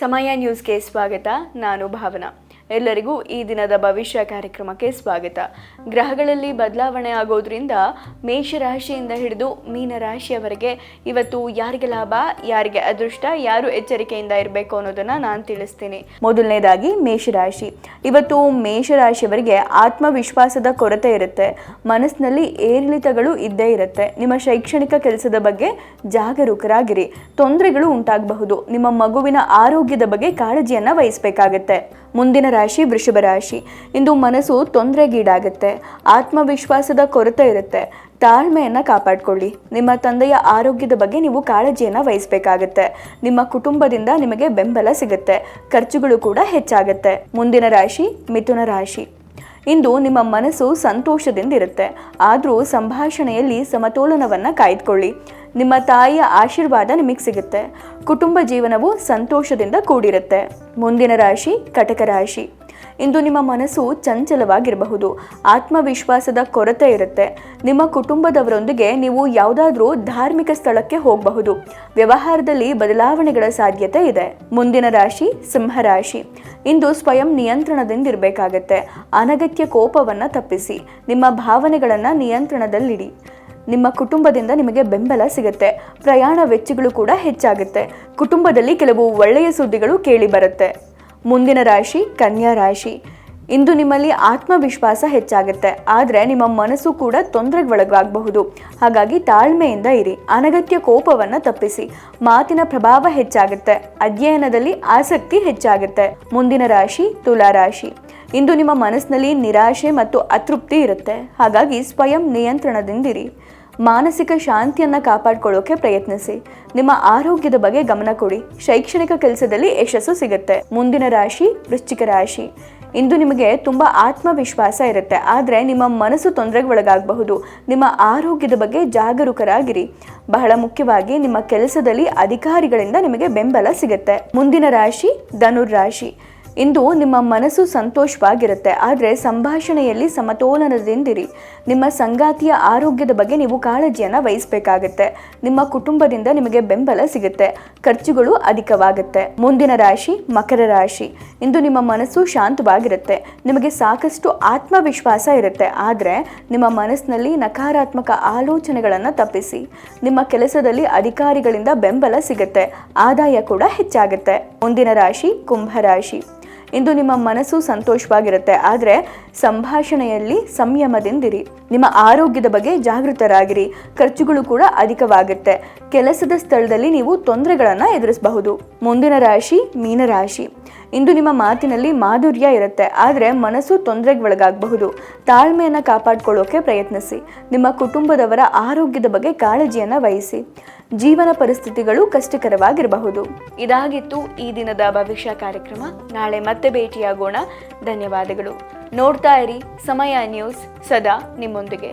ಸಮಯ ನ್ಯೂಸ್ಗೆ ಸ್ವಾಗತ. ನಾನು ಭಾವನಾ. ಎಲ್ಲರಿಗೂ ಈ ದಿನದ ಭವಿಷ್ಯ ಕಾರ್ಯಕ್ರಮಕ್ಕೆ ಸ್ವಾಗತ. ಗ್ರಹಗಳಲ್ಲಿ ಬದಲಾವಣೆ ಆಗೋದ್ರಿಂದ ಮೇಷರಾಶಿಯಿಂದ ಹಿಡಿದು ಮೀನರಾಶಿಯವರೆಗೆ ಇವತ್ತು ಯಾರಿಗೆ ಲಾಭ, ಯಾರಿಗೆ ಅದೃಷ್ಟ, ಯಾರು ಎಚ್ಚರಿಕೆಯಿಂದ ಇರಬೇಕು ಅನ್ನೋದನ್ನ ನಾನು ತಿಳಿಸ್ತೀನಿ. ಮೊದಲನೇದಾಗಿ ಮೇಷರಾಶಿ. ಇವತ್ತು ಮೇಷರಾಶಿಯವರಿಗೆ ಆತ್ಮವಿಶ್ವಾಸದ ಕೊರತೆ ಇರುತ್ತೆ. ಮನಸ್ಸಿನಲ್ಲಿ ಏರಿಳಿತಗಳು ಇದ್ದೇ ಇರುತ್ತೆ. ನಿಮ್ಮ ಶೈಕ್ಷಣಿಕ ಕೆಲಸದ ಬಗ್ಗೆ ಜಾಗರೂಕರಾಗಿರಿ. ತೊಂದರೆಗಳು ಉಂಟಾಗಬಹುದು. ನಿಮ್ಮ ಮಗುವಿನ ಆರೋಗ್ಯದ ಬಗ್ಗೆ ಕಾಳಜಿಯನ್ನ ವಹಿಸಬೇಕಾಗತ್ತೆ. ಮುಂದಿನ ರಾಶಿ ವೃಷಭ ರಾಶಿ. ಇಂದು ಮನಸ್ಸು ತೊಂದರೆಗೀಡಾಗುತ್ತೆ. ಆತ್ಮವಿಶ್ವಾಸದ ಕೊರತೆ ಇರುತ್ತೆ. ತಾಳ್ಮೆಯನ್ನು ಕಾಪಾಡಿಕೊಳ್ಳಿ. ನಿಮ್ಮ ತಂದೆಯ ಆರೋಗ್ಯದ ಬಗ್ಗೆ ನೀವು ಕಾಳಜಿಯನ್ನು ವಹಿಸಬೇಕಾಗತ್ತೆ. ನಿಮ್ಮ ಕುಟುಂಬದಿಂದ ನಿಮಗೆ ಬೆಂಬಲ ಸಿಗುತ್ತೆ. ಖರ್ಚುಗಳು ಕೂಡ ಹೆಚ್ಚಾಗುತ್ತೆ. ಮುಂದಿನ ರಾಶಿ ಮಿಥುನ ರಾಶಿ. ಇಂದು ನಿಮ್ಮ ಮನಸ್ಸು ಸಂತೋಷದಿಂದ ಇರುತ್ತೆ. ಆದರೂ ಸಂಭಾಷಣೆಯಲ್ಲಿ ಸಮತೋಲನವನ್ನು ಕಾಯ್ದುಕೊಳ್ಳಿ. ನಿಮ್ಮ ತಾಯಿಯ ಆಶೀರ್ವಾದ ನಿಮಗೆ ಸಿಗುತ್ತೆ. ಕುಟುಂಬ ಜೀವನವು ಸಂತೋಷದಿಂದ ಕೂಡಿರುತ್ತೆ. ಮುಂದಿನ ರಾಶಿ ಕಟಕ ರಾಶಿ. ಇಂದು ನಿಮ್ಮ ಮನಸ್ಸು ಚಂಚಲವಾಗಿರಬಹುದು. ಆತ್ಮವಿಶ್ವಾಸದ ಕೊರತೆ ಇರುತ್ತೆ. ನಿಮ್ಮ ಕುಟುಂಬದವರೊಂದಿಗೆ ನೀವು ಯಾವುದಾದ್ರೂ ಧಾರ್ಮಿಕ ಸ್ಥಳಕ್ಕೆ ಹೋಗಬಹುದು. ವ್ಯವಹಾರದಲ್ಲಿ ಬದಲಾವಣೆಗಳ ಸಾಧ್ಯತೆ ಇದೆ. ಮುಂದಿನ ರಾಶಿ ಸಿಂಹರಾಶಿ. ಇಂದು ಸ್ವಯಂ ನಿಯಂತ್ರಣದಿಂದಿರಬೇಕಾಗತ್ತೆ. ಅನಗತ್ಯ ಕೋಪವನ್ನು ತಪ್ಪಿಸಿ. ನಿಮ್ಮ ಭಾವನೆಗಳನ್ನು ನಿಯಂತ್ರಣದಲ್ಲಿಡಿ. ನಿಮ್ಮ ಕುಟುಂಬದಿಂದ ನಿಮಗೆ ಬೆಂಬಲ ಸಿಗುತ್ತೆ. ಪ್ರಯಾಣ ವೆಚ್ಚಗಳು ಕೂಡ ಹೆಚ್ಚಾಗುತ್ತೆ. ಕುಟುಂಬದಲ್ಲಿ ಕೆಲವು ಒಳ್ಳೆಯ ಸುದ್ದಿಗಳು ಕೇಳಿ ಬರುತ್ತೆ. ಮುಂದಿನ ರಾಶಿ ಕನ್ಯಾ ರಾಶಿ. ಇಂದು ನಿಮ್ಮಲ್ಲಿ ಆತ್ಮವಿಶ್ವಾಸ ಹೆಚ್ಚಾಗುತ್ತೆ. ಆದರೆ ನಿಮ್ಮ ಮನಸ್ಸು ಕೂಡ ತೊಂದರೆಗೊಳಗಾಗಬಹುದು. ಹಾಗಾಗಿ ತಾಳ್ಮೆಯಿಂದ ಇರಿ. ಅನಗತ್ಯ ಕೋಪವನ್ನು ತಪ್ಪಿಸಿ. ಮಾತಿನ ಪ್ರಭಾವ ಹೆಚ್ಚಾಗುತ್ತೆ. ಅಧ್ಯಯನದಲ್ಲಿ ಆಸಕ್ತಿ ಹೆಚ್ಚಾಗುತ್ತೆ. ಮುಂದಿನ ರಾಶಿ ತುಲಾ ರಾಶಿ. ಇಂದು ನಿಮ್ಮ ಮನಸ್ಸಿನಲ್ಲಿ ನಿರಾಶೆ ಮತ್ತು ಅತೃಪ್ತಿ ಇರುತ್ತೆ. ಹಾಗಾಗಿ ಸ್ವಯಂ ನಿಯಂತ್ರಣದಿಂದಿರಿ. ಮಾನಸಿಕ ಶಾಂತಿಯನ್ನು ಕಾಪಾಡಿಕೊಳ್ಳೋಕೆ ಪ್ರಯತ್ನಿಸಿ. ನಿಮ್ಮ ಆರೋಗ್ಯದ ಬಗ್ಗೆ ಗಮನ ಕೊಡಿ. ಶೈಕ್ಷಣಿಕ ಕೆಲಸದಲ್ಲಿ ಯಶಸ್ಸು ಸಿಗುತ್ತೆ. ಮುಂದಿನ ರಾಶಿ ವೃಶ್ಚಿಕ ರಾಶಿ. ಇಂದು ನಿಮಗೆ ತುಂಬ ಆತ್ಮವಿಶ್ವಾಸ ಇರುತ್ತೆ. ಆದರೆ ನಿಮ್ಮ ಮನಸ್ಸು ತೊಂದರೆಗೊಳಗಾಗಬಹುದು. ನಿಮ್ಮ ಆರೋಗ್ಯದ ಬಗ್ಗೆ ಜಾಗರೂಕರಾಗಿರಿ. ಬಹಳ ಮುಖ್ಯವಾಗಿ ನಿಮ್ಮ ಕೆಲಸದಲ್ಲಿ ಅಧಿಕಾರಿಗಳಿಂದ ನಿಮಗೆ ಬೆಂಬಲ ಸಿಗುತ್ತೆ. ಮುಂದಿನ ರಾಶಿ ಧನುರ್ ರಾಶಿ. ಇಂದು ನಿಮ್ಮ ಮನಸ್ಸು ಸಂತೋಷವಾಗಿರುತ್ತೆ. ಆದರೆ ಸಂಭಾಷಣೆಯಲ್ಲಿ ಸಮತೋಲನದಿಂದಿರಿ. ನಿಮ್ಮ ಸಂಗಾತಿಯ ಆರೋಗ್ಯದ ಬಗ್ಗೆ ನೀವು ಕಾಳಜಿಯನ್ನು ವಹಿಸಬೇಕಾಗತ್ತೆ. ನಿಮ್ಮ ಕುಟುಂಬದಿಂದ ನಿಮಗೆ ಬೆಂಬಲ ಸಿಗುತ್ತೆ. ಖರ್ಚುಗಳು ಅಧಿಕವಾಗುತ್ತೆ. ಮುಂದಿನ ರಾಶಿ ಮಕರ ರಾಶಿ. ಇಂದು ನಿಮ್ಮ ಮನಸ್ಸು ಶಾಂತವಾಗಿರುತ್ತೆ. ನಿಮಗೆ ಸಾಕಷ್ಟು ಆತ್ಮವಿಶ್ವಾಸ ಇರುತ್ತೆ. ಆದರೆ ನಿಮ್ಮ ಮನಸ್ಸಿನಲ್ಲಿ ನಕಾರಾತ್ಮಕ ಆಲೋಚನೆಗಳನ್ನು ತಪ್ಪಿಸಿ. ನಿಮ್ಮ ಕೆಲಸದಲ್ಲಿ ಅಧಿಕಾರಿಗಳಿಂದ ಬೆಂಬಲ ಸಿಗುತ್ತೆ. ಆದಾಯ ಕೂಡ ಹೆಚ್ಚಾಗುತ್ತೆ. ಮುಂದಿನ ರಾಶಿ ಕುಂಭರಾಶಿ. ಇಂದು ನಿಮ್ಮ ಮನಸ್ಸು ಸಂತೋಷವಾಗಿರುತ್ತೆ. ಆದರೆ ಸಂಭಾಷಣೆಯಲ್ಲಿ ಸಂಯಮದಿಂದಿರಿ. ನಿಮ್ಮ ಆರೋಗ್ಯದ ಬಗ್ಗೆ ಜಾಗೃತರಾಗಿರಿ. ಖರ್ಚುಗಳು ಕೂಡ ಅಧಿಕವಾಗುತ್ತೆ. ಕೆಲಸದ ಸ್ಥಳದಲ್ಲಿ ನೀವು ತೊಂದರೆಗಳನ್ನು ಎದುರಿಸಬಹುದು. ಮುಂದಿನ ರಾಶಿ ಮೀನರಾಶಿ. ಇಂದು ನಿಮ್ಮ ಮಾತಿನಲ್ಲಿ ಮಾಧುರ್ಯ ಇರುತ್ತೆ. ಆದರೆ ಮನಸ್ಸು ತೊಂದರೆಗೊಳಗಾಗಬಹುದು. ತಾಳ್ಮೆಯನ್ನು ಕಾಪಾಡಿಕೊಳ್ಳೋಕೆ ಪ್ರಯತ್ನಿಸಿ. ನಿಮ್ಮ ಕುಟುಂಬದವರ ಆರೋಗ್ಯದ ಬಗ್ಗೆ ಕಾಳಜಿಯನ್ನು ವಹಿಸಿ. ಜೀವನ ಪರಿಸ್ಥಿತಿಗಳು ಕಷ್ಟಕರವಾಗಿರಬಹುದು. ಇದಾಗಿತ್ತು ಈ ದಿನದ ಭವಿಷ್ಯ ಕಾರ್ಯಕ್ರಮ. ನಾಳೆ ಮತ್ತೆ ಭೇಟಿಯಾಗೋಣ. ಧನ್ಯವಾದಗಳು. ನೋಡ್ತಾ ಇರಿ ಸಮಯ ನ್ಯೂಸ್, ಸದಾ ನಿಮ್ಮೊಂದಿಗೆ.